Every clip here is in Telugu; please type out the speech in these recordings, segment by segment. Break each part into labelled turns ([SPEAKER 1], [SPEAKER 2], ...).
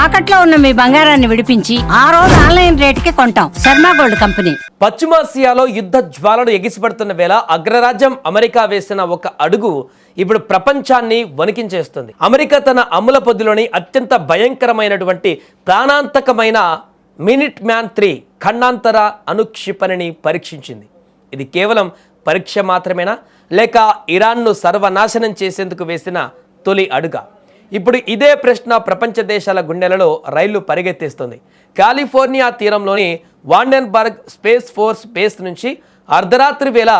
[SPEAKER 1] తాకట్లో ఉన్న మీ బంగారాన్ని విడిపించి ఆ రోజు ఆన్లైన్ రేటుకి కొంటాం. Sharma gold company.
[SPEAKER 2] పశ్చిమాసియాలో యుద్ధ జ్వాలలు ఎగిసిపడుతున్న వేళ అగ్రరాజ్యం అమెరికా వేసిన ఒక అడుగు ఇప్పుడు ప్రపంచాన్ని వణికించేస్తుంది. అమెరికా తన అమ్ముల పొద్దులోని అత్యంత భయంకరమైనటువంటి ప్రాణాంతకమైన మినిట్ మ్యాన్ 3 ఖండాంతర అణుక్షిపణిని పరీక్షించింది. ఇది కేవలం పరీక్ష మాత్రమేనా, లేక ఇరాన్ను సర్వనాశనం చేసేందుకు వేసిన తొలి అడుగా? ఇప్పుడు ఇదే ప్రశ్న ప్రపంచ దేశాల గుండెలలో రైళ్లు పరిగెత్తేస్తుంది. కాలిఫోర్నియా తీరంలోని వాండెన్బర్గ్ స్పేస్ ఫోర్స్ బేస్ నుంచి అర్ధరాత్రి వేళ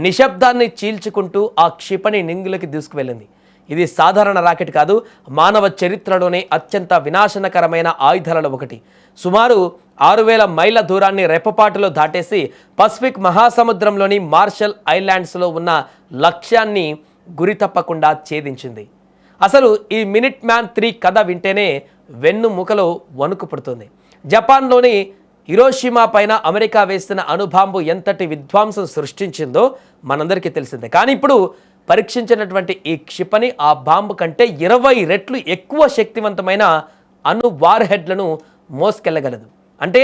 [SPEAKER 2] నిశ్శబ్దాన్ని చీల్చుకుంటూ ఆ క్షిపణి నింగులకి దూసుకువెళ్ళింది. ఇది సాధారణ రాకెట్ కాదు, మానవ చరిత్రలోనే అత్యంత వినాశనకరమైన ఆయుధాలలో ఒకటి. సుమారు 6000 మైళ్ళ దూరాన్ని రెప్పపాటులో దాటేసి పసిఫిక్ మహాసముద్రంలోని మార్షల్ ఐలాండ్స్లో ఉన్న లక్ష్యాన్ని గురి తప్పకుండా ఛేదించింది. అసలు ఈ మినిట్ మ్యాన్ 3 కథ వింటేనే వెన్నుముకలో వణుకు పుడుతుంది. జపాన్లోని హిరోషిమా పైన అమెరికా వేసిన అణుబాంబు ఎంతటి విధ్వంసం సృష్టించిందో మనందరికీ తెలిసిందే. కానీ ఇప్పుడు పరీక్షించినటువంటి ఈ క్షిపణి ఆ బాంబు కంటే 20 రెట్లు ఎక్కువ శక్తివంతమైన అణు వార్ హెడ్లను మోసుకెళ్లగలదు. అంటే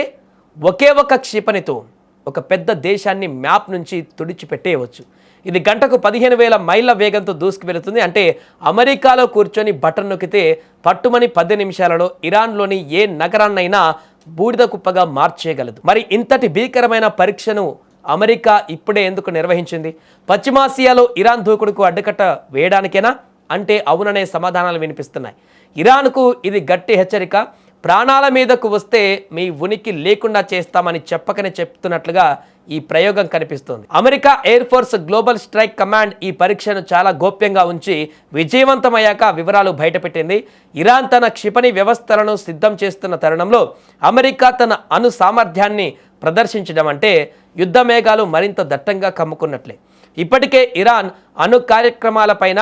[SPEAKER 2] ఒకే ఒక క్షిపణితో ఒక పెద్ద దేశాన్ని మ్యాప్ నుంచి తుడిచిపెట్టేయవచ్చు. ఇది గంటకు 15,000 మైళ్ళ వేగంతో దూసుకు వెళుతుంది. అంటే అమెరికాలో కూర్చొని బటన్ నొక్కితే పట్టుమని 10 నిమిషాలలో ఇరాన్లోని ఏ నగరాన్నైనా బూడిద కుప్పగా మార్చేయగలదు. మరి ఇంతటి భీకరమైన పరీక్షను అమెరికా ఇప్పుడే ఎందుకు నిర్వహించింది? పశ్చిమాసియాలో ఇరాన్ దూకుడుకు అడ్డుకట్ట వేయడానికేనా అంటే అవుననే సమాధానాలు వినిపిస్తున్నాయి. ఇరాన్కు ఇది గట్టి హెచ్చరిక. ప్రాణాల మీదకు వస్తే మీ ఉనికి లేకుండా చేస్తామని చెప్పకనే చెప్తున్నట్లుగా ఈ ప్రయోగం కనిపిస్తోంది. America air force global strike command ఈ పరీక్షను చాలా గోప్యంగా ఉంచి విజయవంతమయ్యాక వివరాలు బయటపెట్టింది. ఇరాన్ తన క్షిపణి వ్యవస్థలను సిద్ధం చేస్తున్న తరుణంలో అమెరికా తన అణు సామర్థ్యాన్ని ప్రదర్శించడం అంటే యుద్ధ మేఘాలు మరింత దట్టంగా కమ్ముకున్నట్లే. ఇప్పటికే ఇరాన్ అణు కార్యక్రమాలపైన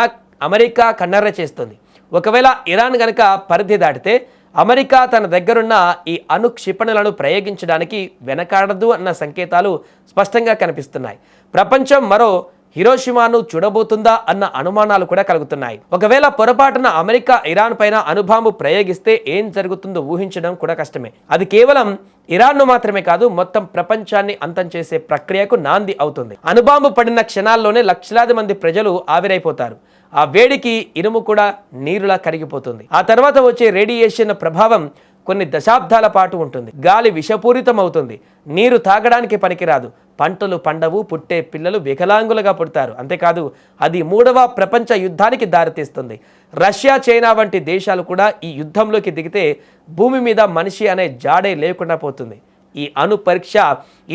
[SPEAKER 2] అమెరికా కన్నెర్ర చేస్తుంది. ఒకవేళ ఇరాన్ గనక పరిధి దాటితే అమెరికా తన దగ్గరున్న ఈ అణు క్షిపణులను ప్రయోగించడానికి వెనకాడదు అన్న సంకేతాలు స్పష్టంగా కనిపిస్తున్నాయి. ప్రపంచం మరో హిరోషిమాను చూడబోతుందా అన్న అనుమానాలు కూడా కలుగుతున్నాయి. ఒకవేళ పొరపాటున అమెరికా ఇరాన్ పైన అణుబాంబు ప్రయోగిస్తే ఏం జరుగుతుందో ఊహించడం కూడా కష్టమే. అది కేవలం ఇరాన్ను మాత్రమే కాదు, మొత్తం ప్రపంచాన్ని అంతం చేసే ప్రక్రియకు నాంది అవుతుంది. అణుబాంబు పడిన క్షణాల్లోనే లక్షలాది మంది ప్రజలు ఆవిరైపోతారు. ఆ వేడికి ఇనుము కూడా నీరులా కరిగిపోతుంది. ఆ తర్వాత వచ్చే రేడియేషన్ ప్రభావం కొన్ని దశాబ్దాల పాటు ఉంటుంది. గాలి విషపూరితం అవుతుంది. నీరు తాగడానికి పనికిరాదు. పంటలు పండవు. పుట్టే పిల్లలు వికలాంగులుగా పుడతారు. అంతేకాదు, అది 3వ ప్రపంచ యుద్ధానికి దారితీస్తుంది. రష్యా, చైనా వంటి దేశాలు కూడా ఈ యుద్ధంలోకి దిగితే భూమి మీద మనిషి అనే జాడే లేకుండా పోతుంది. ఈ అణు పరీక్ష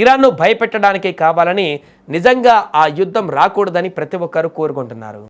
[SPEAKER 2] ఇరాన్ను భయపెట్టడానికే కావాలని, నిజంగా ఆ యుద్ధం రాకూడదని ప్రతి ఒక్కరూ కోరుకుంటున్నారు.